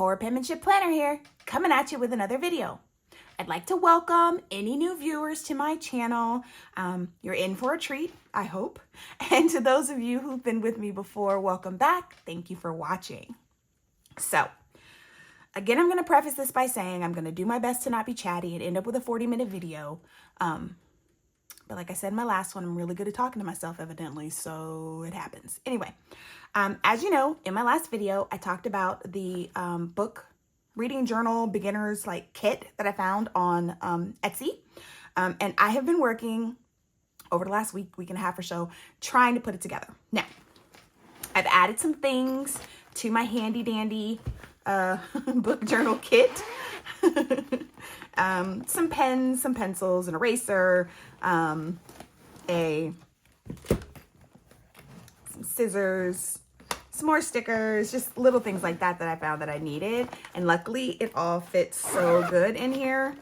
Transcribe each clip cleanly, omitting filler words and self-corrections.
Poor Penmanship Planner here, coming at you with another video. I'd like to welcome any new viewers to my channel. You're in for a treat, I hope. And to those of you who've been with me before, welcome back. Thank you for watching. So, again, I'm going to preface this by saying I'm going to do my best to not be chatty and end up with a 40-minute video. But like I said in my last one, I'm really good at talking to myself, evidently, so it happens. Anyway, as you know, in my last video, I talked about the book reading journal beginners kit that I found on Etsy. And I have been working over the last week and a half or so, trying to put it together. Now, I've added some things to my handy dandy book journal kit. Some pens, some pencils, an eraser, some scissors, some more stickers, just little things like that I found that I needed. And luckily it all fits so good in here.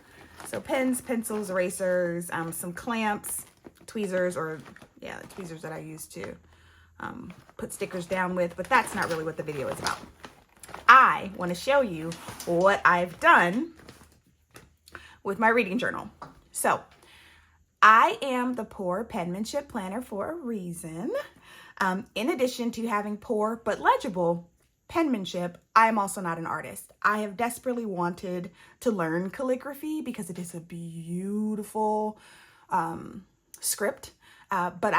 So pens, pencils, erasers, some clamps, tweezers, the tweezers that I use to put stickers down with, but that's not really what the video is about. I want to show you what I've done with my reading journal. So I am the Poor Penmanship Planner for a reason. In addition to having poor but legible penmanship, I am also not an artist. I have desperately wanted to learn calligraphy because it is a beautiful script. But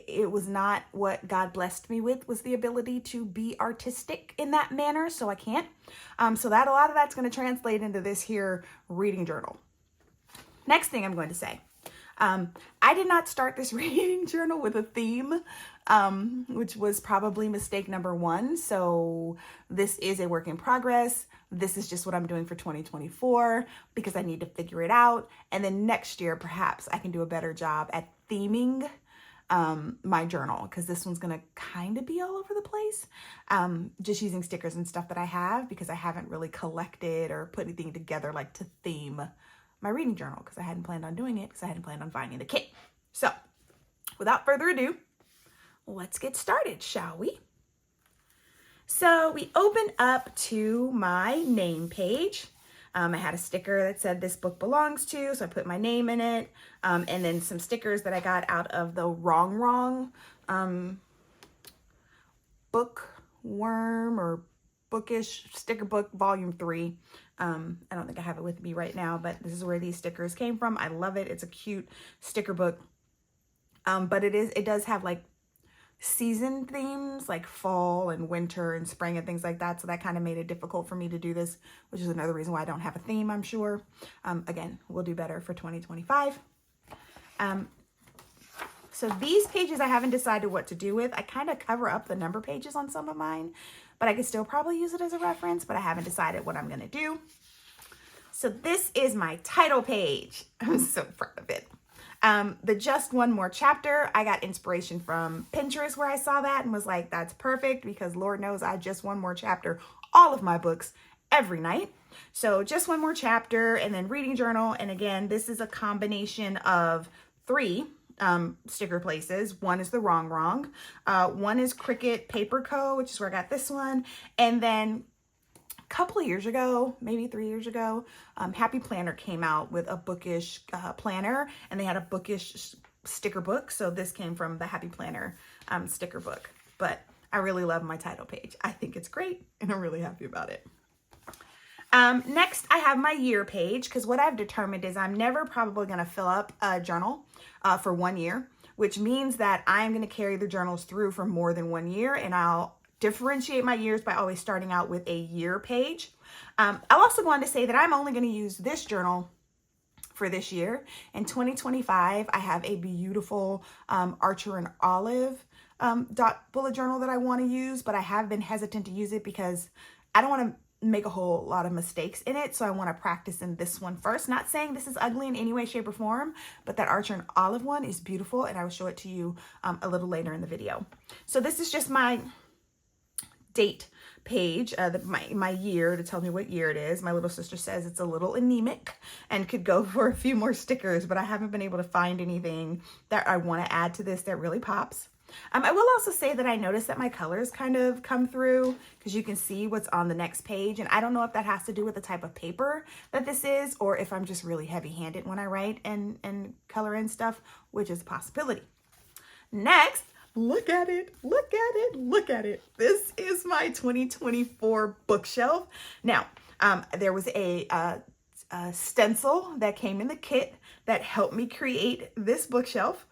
it was not what God blessed me with, was the ability to be artistic in that manner. So I can't. So a lot of that's going to translate into this here reading journal. Next thing I'm going to say, I did not start this reading journal with a theme, which was probably mistake number one. So this is a work in progress. This is just what I'm doing for 2024 because I need to figure it out. And then next year, perhaps I can do a better job at theming my journal, because this one's going to kind of be all over the place. Just using stickers and stuff that I have, because I haven't really collected or put anything together to theme my reading journal, because I hadn't planned on doing it, because I hadn't planned on finding the kit. So without further ado, let's get started, shall we? So we open up to my name page. I had a sticker that said this book belongs to, so I put my name in it. And then some stickers that I got out of the Wrong Bookworm or Bookish sticker book volume 3. I don't think I have it with me right now, but this is where these stickers came from. I love it. It's a cute sticker book. But it does have season themes like fall and winter and spring and things like that. So that kind of made it difficult for me to do this, which is another reason why I don't have a theme, I'm sure. Again, we'll do better for 2025. So these pages I haven't decided what to do with. I kind of cover up the number pages on some of mine, but I could still probably use it as a reference, but I haven't decided what I'm going to do. So this is my title page. I'm so proud of it. The just one more chapter, I got inspiration from Pinterest where I saw that and was like, that's perfect, because Lord knows I just one more chapter all of my books every night. So just one more chapter, and then reading journal. And again, this is a combination of 3 sticker places. One is the Wrong. One is Cricut Paper Co., which is where I got this one. And then a couple of years ago, maybe 3 years ago, Happy Planner came out with a Bookish planner, and they had a Bookish sticker book. So this came from the Happy Planner sticker book. But I really love my title page. I think it's great, and I'm really happy about it. Next, I have my year page, because what I've determined is I'm never probably going to fill up a journal for 1 year, which means that I'm going to carry the journals through for more than 1 year, and I'll differentiate my years by always starting out with a year page. I also wanted to say that I'm only going to use this journal for this year. In 2025, I have a beautiful Archer and Olive dot bullet journal that I want to use, but I have been hesitant to use it because I don't want to make a whole lot of mistakes in it. So I want to practice in this one first. Not saying this is ugly in any way, shape, or form, but that Archer and Olive one is beautiful, and I will show it to you a little later in the video. So this is just my date page, my year, to tell me what year it is. My little sister says it's a little anemic and could go for a few more stickers, but I haven't been able to find anything that I want to add to this that really pops. I will also say that I noticed that my colors kind of come through because you can see what's on the next page. And I don't know if that has to do with the type of paper that this is, or if I'm just really heavy-handed when I write and color in stuff, which is a possibility. Next, look at it, look at it, look at it. This is my 2024 bookshelf. Now, there was a stencil that came in the kit that helped me create this bookshelf.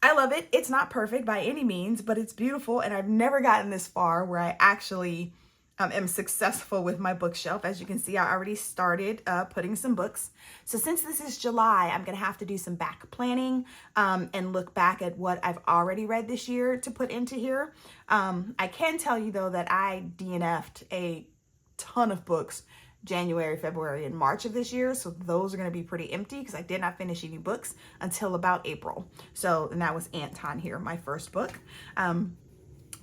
I love it. It's not perfect by any means, but it's beautiful. And I've never gotten this far where I actually am successful with my bookshelf. As you can see, I already started putting some books. So since this is July, I'm going to have to do some back planning and look back at what I've already read this year to put into here. I can tell you though that I DNF'd a ton of books January, February, and March of this year. So those are going to be pretty empty because I did not finish any books until about April. So, and that was Anton here, my first book.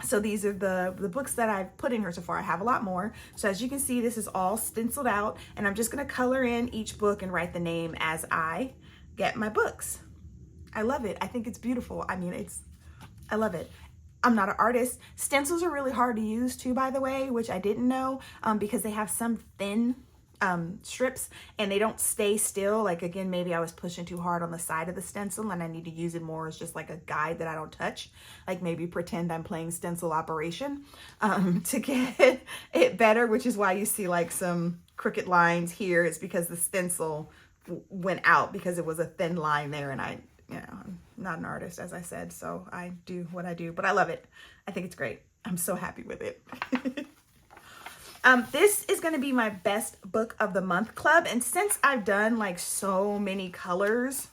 So these are the books that I've put in here so far. I have a lot more. So as you can see, this is all stenciled out, and I'm just going to color in each book and write the name as I get my books. I love it. I think it's beautiful. I mean, I love it. I'm not an artist. Stencils are really hard to use too, by the way, which I didn't know, because they have some thin strips and they don't stay still. Like, again, maybe I was pushing too hard on the side of the stencil and I need to use it more as just like a guide that I don't touch. Like maybe pretend I'm playing stencil operation to get it better, which is why you see like some crooked lines here. It's because the stencil went out because it was a thin line there, and I'm not an artist, as I said, so I do what I do, but I love it. I think it's great. I'm so happy with it. This is going to be my best book of the month club. And since I've done like so many colors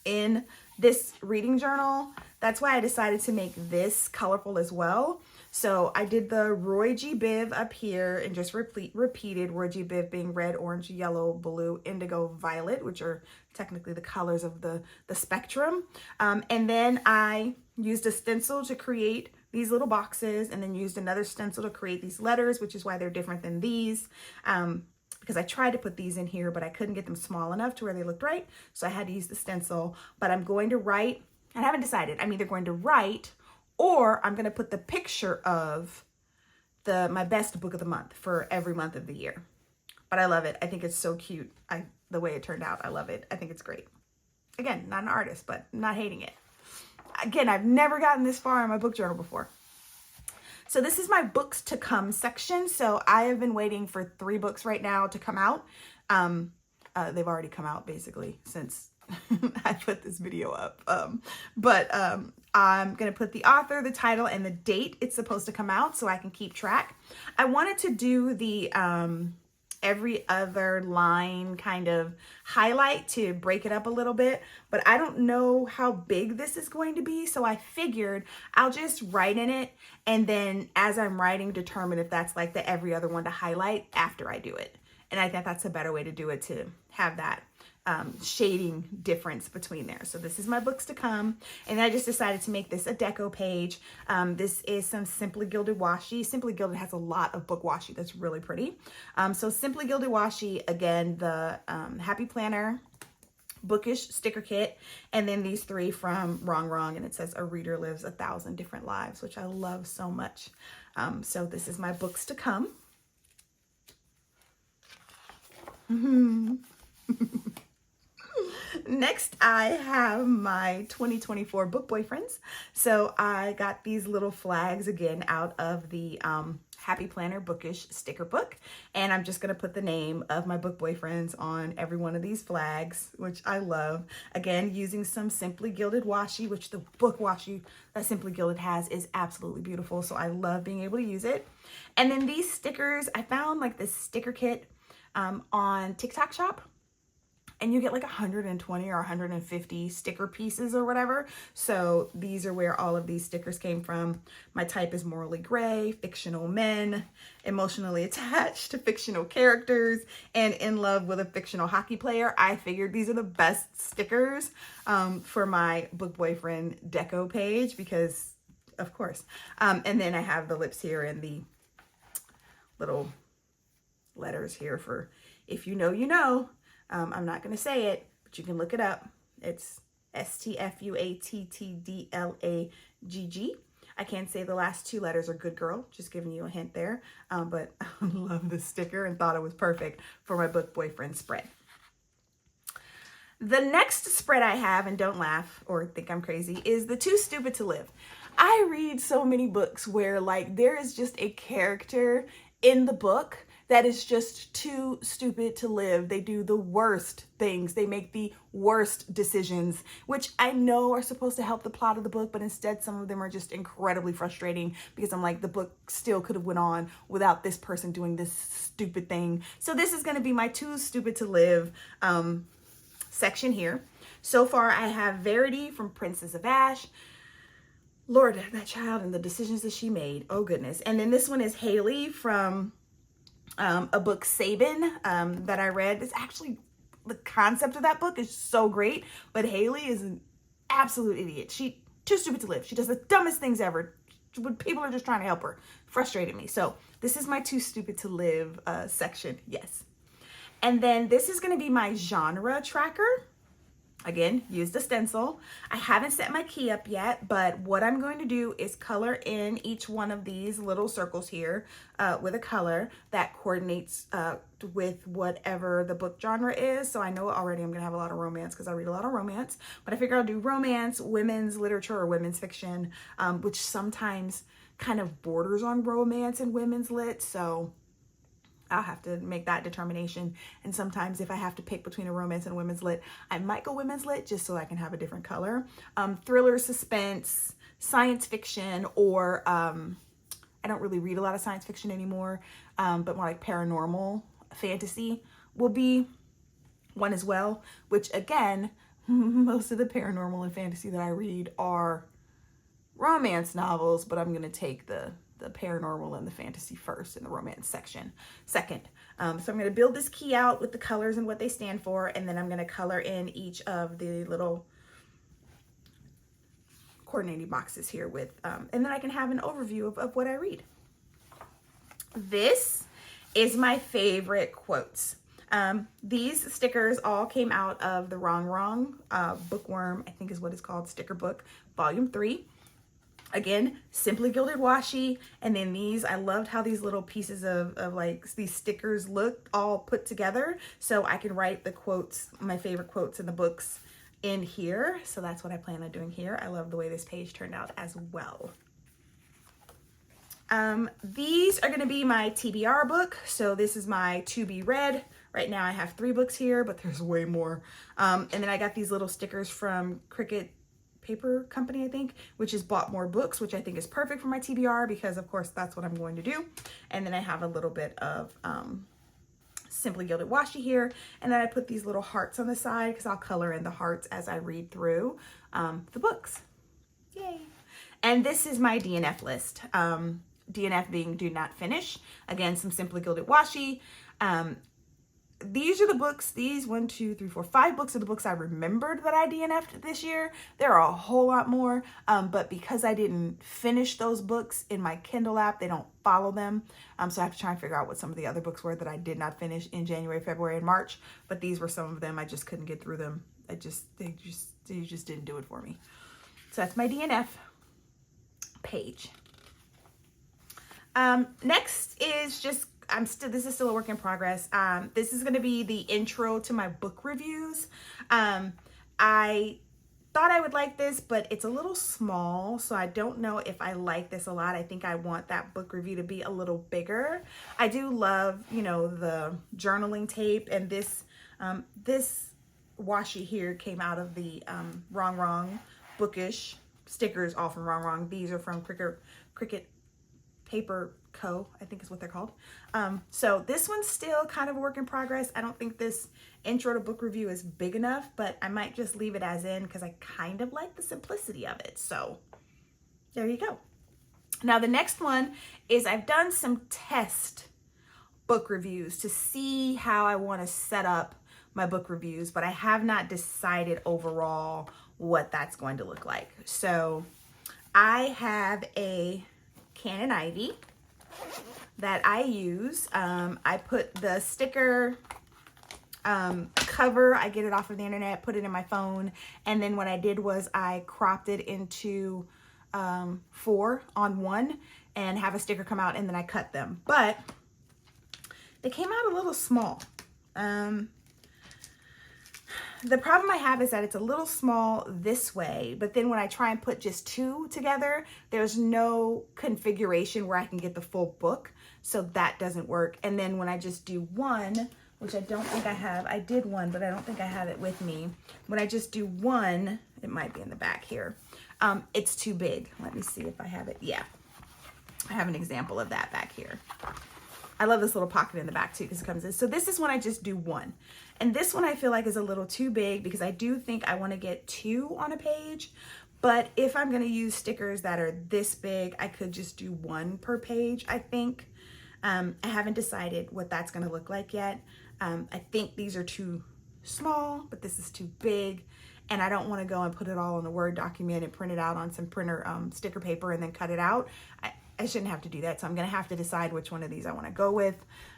in this reading journal, that's why I decided to make this colorful as well. So I did the Roy G. Biv up here and just repeated Roy G. Biv being red, orange, yellow, blue, indigo, violet, which are technically the colors of the spectrum. And then I used a stencil to create these little boxes, and then used another stencil to create these letters, which is why they're different than these. Because I tried to put these in here, but I couldn't get them small enough to where they looked right. So I had to use the stencil, but I'm going to write, I haven't decided. I'm either going to write or I'm going to put the picture of my best book of the month for every month of the year. But I love it. I think it's so cute. The way it turned out, I love it. I think it's great. Again, not an artist, but not hating it. Again, I've never gotten this far in my book journal before. So this is my books to come section. So I have been waiting for 3 books right now to come out. They've already come out basically since I put this video up. I'm going to put the author, the title, and the date it's supposed to come out so I can keep track. I wanted to do the every other line kind of highlight to break it up a little bit, but I don't know how big this is going to be. So I figured I'll just write in it, and then as I'm writing, determine if that's like the every other one to highlight after I do it. And I think that's a better way to do it, to have that shading difference between there. So this is my books to come, and I just decided to make this a deco page. This is some Simply Gilded washi. Simply Gilded has a lot of book washi that's really pretty. So Simply Gilded washi, again, the Happy Planner, Bookish sticker kit, and then these 3 from Wrong, and it says a reader lives 1,000 different lives, which I love so much. So this is my books to come. Next, I have my 2024 book boyfriends. So I got these little flags again out of the Happy Planner Bookish sticker book. And I'm just going to put the name of my book boyfriends on every one of these flags, which I love. Again, using some Simply Gilded washi, which the book washi that Simply Gilded has is absolutely beautiful. So I love being able to use it. And then these stickers, I found like this sticker kit on TikTok Shop. And you get like 120 or 150 sticker pieces or whatever. So these are where all of these stickers came from. My type is morally gray, fictional men, emotionally attached to fictional characters, and in love with a fictional hockey player. I figured these are the best stickers for my book boyfriend deco page because, of course. And then I have the lips here and the little letters here for if you know, you know. I'm not going to say it, but you can look it up. It's Stfuattdlagg. I can't say the last two letters are good girl, just giving you a hint there. But I love this sticker and thought it was perfect for my book boyfriend spread. The next spread I have, and don't laugh or think I'm crazy, is the Too Stupid to Live. I read so many books where like there is just a character in the book that is just too stupid to live. They do the worst things. They make the worst decisions, which I know are supposed to help the plot of the book, but instead some of them are just incredibly frustrating because I'm like, the book still could have went on without this person doing this stupid thing. So this is gonna be my Too Stupid to Live section here. So far I have Verity from Princess of Ash. Lord, that child and the decisions that she made. Oh goodness. And then this one is Haley from a book, Sabin, that I read. It's actually, the concept of that book is so great, but Haley is an absolute idiot. She too stupid to live. She does the dumbest things ever when people are just trying to help her. Frustrated me. So this is my Too Stupid to Live section. Yes. And then this is going to be my genre tracker. Again, used a stencil. I haven't set my key up yet, but what I'm going to do is color in each one of these little circles here with a color that coordinates with whatever the book genre is. So I know already I'm going to have a lot of romance because I read a lot of romance, but I figure I'll do romance, women's literature, or women's fiction, which sometimes kind of borders on romance and women's lit. So I'll have to make that determination. And sometimes if I have to pick between a romance and women's lit, I might go women's lit just so I can have a different color. Thriller, suspense, science fiction, or I don't really read a lot of science fiction anymore, but more like paranormal fantasy will be one as well, which again, most of the paranormal and fantasy that I read are romance novels, but I'm going to take the paranormal and the fantasy first and the romance section second. So I'm going to build this key out with the colors and what they stand for, and then I'm going to color in each of the little coordinating boxes here with, and then I can have an overview of what I read. This is my favorite quotes. These stickers all came out of the Wrong Bookworm, I think is what it's called, sticker book, volume 3. Again, Simply Gilded washi. And then these, I loved how these little pieces of like these stickers looked all put together. So I can write the quotes, my favorite quotes in the books in here. So that's what I plan on doing here. I love the way this page turned out as well. These are going to be my TBR book. So this is my to be read. Right now I have 3 books here, but there's way more. And then I got these little stickers from Cricket Paper Company, I think, which is Bought More Books, which I think is perfect for my TBR because of course that's what I'm going to do. And then I have a little bit of Simply Gilded washi here, and then I put these little hearts on the side because I'll color in the hearts as I read through the books. Yay. And this is my DNF list. DNF being do not finish. Again, some Simply Gilded washi. These are the books, these 5 books are the books I remembered that I DNF'd this year. There are a whole lot more, but because I didn't finish those books in my Kindle app, they don't follow them. So I have to try and figure out what some of the other books were that I did not finish in January, February, and March. But these were some of them. I just couldn't get through them. They just didn't do it for me. So that's my DNF page. Next is just, this is still a work in progress. This is going to be the intro to my book reviews. I thought I would like this, but it's a little small, so I don't know if I like this a lot. I think I want that book review to be a little bigger. I do love, you know, the journaling tape, and this washi here came out of the Wrong Bookish stickers, all from Wrong. These are from Cricket Paper Co, I think is what they're called. So this one's still kind of a work in progress. I don't think this intro to book review is big enough, but I might just leave it as in because I kind of like the simplicity of it. So there you go. Now the next one is I've done some test book reviews to see how I want to set up my book reviews, but I have not decided overall what that's going to look like. So I have a Canon Ivy that I use. I put the sticker cover, I get it off of the internet, put it in my phone. And then what I did was I cropped it into 4 on 1 and have a sticker come out, and then I cut them. But they came out a little small. The problem I have is that it's a little small this way, but then when I try and put just 2 together, there's no configuration where I can get the full book. So that doesn't work. And then when I just do 1, which I don't think I have, I did 1, but I don't think I have it with me. When I just do 1, it might be in the back here. It's too big. Let me see if I have it. Yeah, I have an example of that back here. I love this little pocket in the back too, because it comes in. So this is when I just do 1. And this one I feel like is a little too big, because I do think I want to get 2 on a page. But if I'm going to use stickers that are this big, I could just do 1 per page, I think. I haven't decided what that's going to look like yet. I think these are too small, but this is too big. And I don't want to go and put it all in a Word document and print it out on some printer sticker paper and then cut it out. I shouldn't have to do that. So I'm going to have to decide which one of these I want to go with.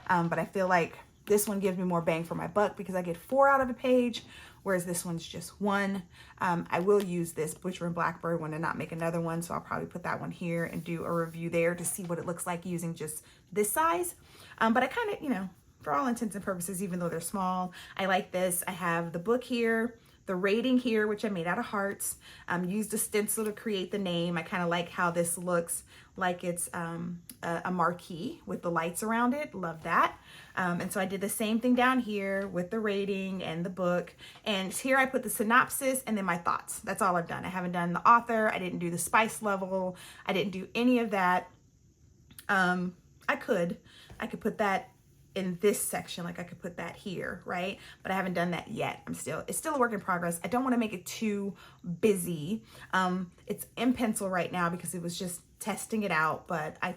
But I feel like this one gives me more bang for my buck because I get 4 out of a page, whereas this one's just 1. I will use this Butcher and Blackbird one and not make another one. So I'll probably put that one here and do a review there to see what it looks like using just this size. But I kind of, you know, for all intents and purposes, even though they're small, I like this. I have the book here, the rating here, which I made out of hearts. Used a stencil to create the name. I kind of like how this looks like it's a marquee with the lights around it. Love that. And so I did the same thing down here with the rating and the book. And here I put the synopsis and then my thoughts. That's all I've done. I haven't done the author. I didn't do the spice level. I didn't do any of that. I could put that in this section, like I could put that here, right? But I haven't done that yet. It's still a work in progress. I don't want to make it too busy. It's in pencil right now because it was just testing it out, but I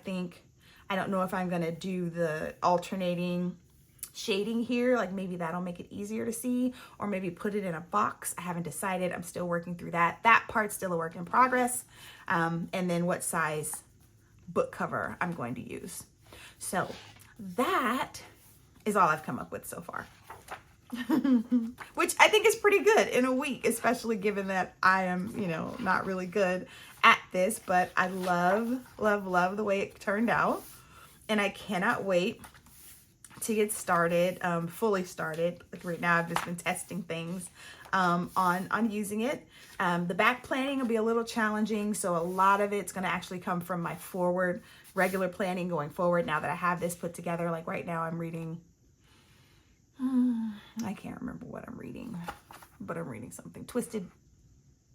don't know if I'm gonna do the alternating shading here. Like maybe that'll make it easier to see, or maybe put it in a box. I haven't decided. I'm still working through that. That part's still a work in progress. And then what size book cover I'm going to use. So that is all I've come up with so far. Which I think is pretty good in a week, especially given that I am, you know, not really good at this, but I love, love, love the way it turned out. And I cannot wait to get started, fully started. Like right now, I've just been testing things on using it. The back planning will be a little challenging, so a lot of it's going to actually come from my regular planning going forward. Now that I have this put together, like right now I'm reading, I can't remember what I'm reading, but I'm reading something, Twisted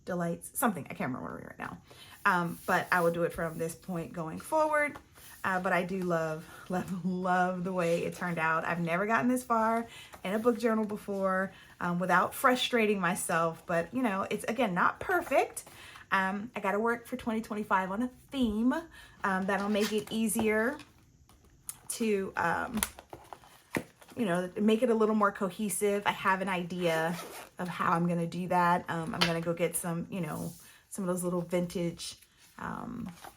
Delights, something, I can't remember what I'm reading right now. But I will do it from this point going forward. But I do love, love, love the way it turned out. I've never gotten this far in a book journal before without frustrating myself. But, you know, it's, again, not perfect. I got to work for 2025 on a theme that'll make it easier to, you know, make it a little more cohesive. I have an idea of how I'm going to do that. I'm going to go get some, you know, some of those little vintage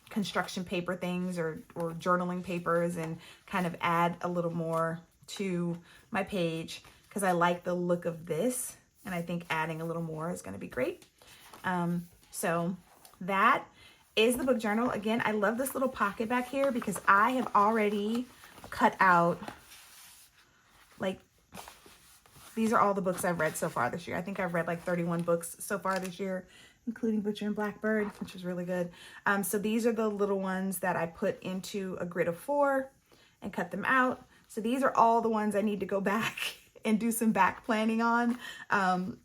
construction paper things or journaling papers and kind of add a little more to my page because I like the look of this, and I think adding a little more is going to be great. So that is the book journal. Again, I love this little pocket back here because I have already cut out, like, these are all the books I've read so far this year. I think I've read like 31 books so far this year, including Butcher and Blackbird, which was really good. So these are the little ones that I put into a grid of 4 and cut them out. So these are all the ones I need to go back and do some back planning on,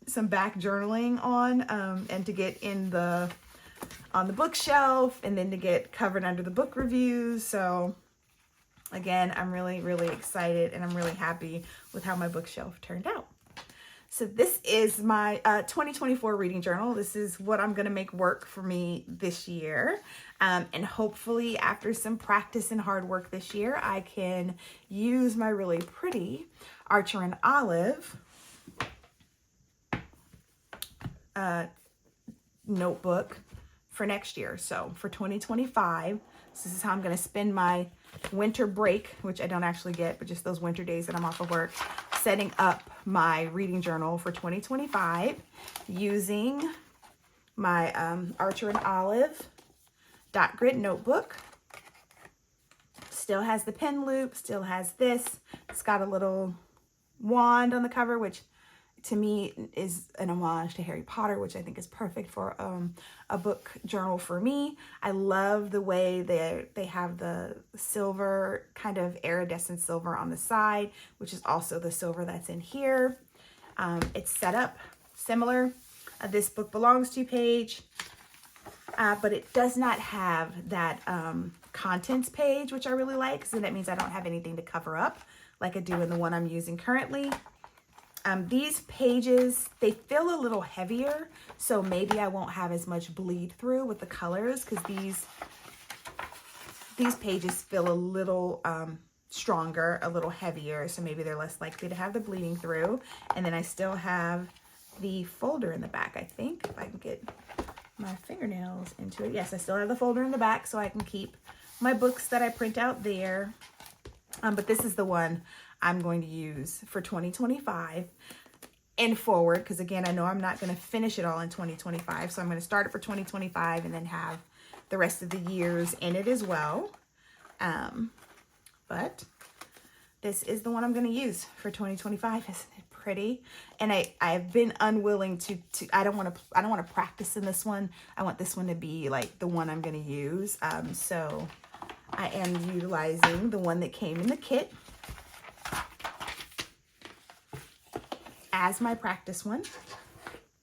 some back journaling on, and to get on the bookshelf, and then to get covered under the book reviews. So again, I'm really, really excited, and I'm really happy with how my bookshelf turned out. So this is my 2024 reading journal. This is what I'm going to make work for me this year. And hopefully after some practice and hard work this year, I can use my really pretty Archer and Olive notebook for next year. So for 2025, this is how I'm going to spend my winter break, which I don't actually get, but just those winter days that I'm off of work. setting up my reading journal for 2025 using my Archer and Olive dot grid notebook. Still has the pen loop, still has this. It's got a little wand on the cover, which to me is an homage to Harry Potter, which I think is perfect for a book journal for me. I love the way they have the silver, kind of iridescent silver on the side, which is also the silver that's in here. It's set up similar. This book belongs to page, but it does not have that contents page, which I really like, so that means I don't have anything to cover up like I do in the one I'm using currently. These pages, they feel a little heavier, so maybe I won't have as much bleed through with the colors, because these pages feel a little stronger, a little heavier, so maybe they're less likely to have the bleeding through. And then I still have the folder in the back, I think, if I can get my fingernails into it. Yes, I still have the folder in the back, so I can keep my books that I print out there. But this is the one I'm going to use for 2025 and forward, because again, I know I'm not going to finish it all in 2025, so I'm going to start it for 2025 and then have the rest of the years in it as well. But this is the one I'm going to use for 2025. Isn't it pretty? And I've been unwilling to I don't want to practice in this one. I want this one to be like the one I'm going to use. So I am utilizing the one that came in the kit as my practice one.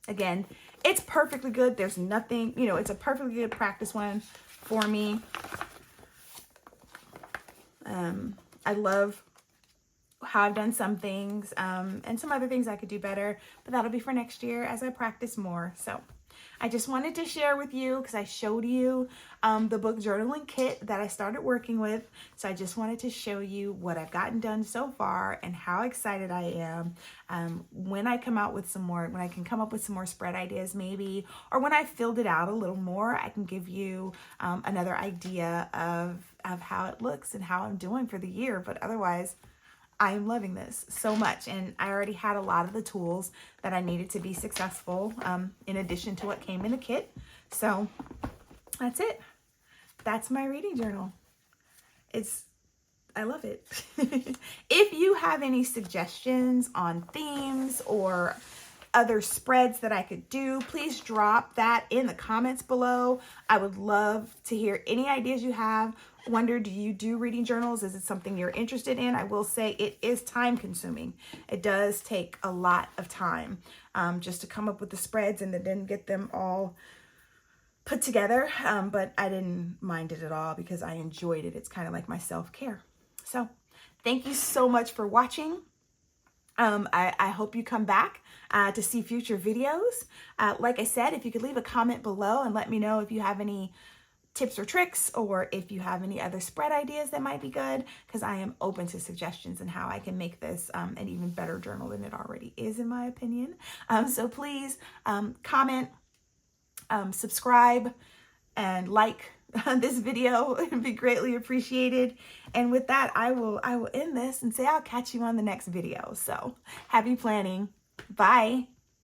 Again, it's perfectly good. There's nothing, you know, it's a perfectly good practice one for me. I love how I've done some things, and some other things I could do better, but that'll be for next year as I practice more. So I just wanted to share with you, because I showed you the book journaling kit that I started working with. So I just wanted to show you what I've gotten done so far and how excited I am. When I come out with some more, when I can come up with some more spread ideas maybe, or when I filled it out a little more, I can give you another idea of how it looks and how I'm doing for the year. But otherwise, I'm loving this so much, and I already had a lot of the tools that I needed to be successful, in addition to what came in the kit. So that's it. That's my reading journal. I love it. If you have any suggestions on themes or other spreads that I could do, please drop that in the comments below. I would love to hear any ideas you have. Wonder, do you do reading journals? Is it something you're interested in? I will say it is time consuming. It does take a lot of time just to come up with the spreads and then get them all put together. But I didn't mind it at all because I enjoyed it. It's kind of like my self-care. So thank you so much for watching. I hope you come back to see future videos. Like I said, if you could leave a comment below and let me know if you have any tips or tricks, or if you have any other spread ideas that might be good, because I am open to suggestions and how I can make this an even better journal than it already is, in my opinion. So please comment, subscribe, and like this video. It would be greatly appreciated. And with that, I will end this and say I'll catch you on the next video. So happy planning. Bye.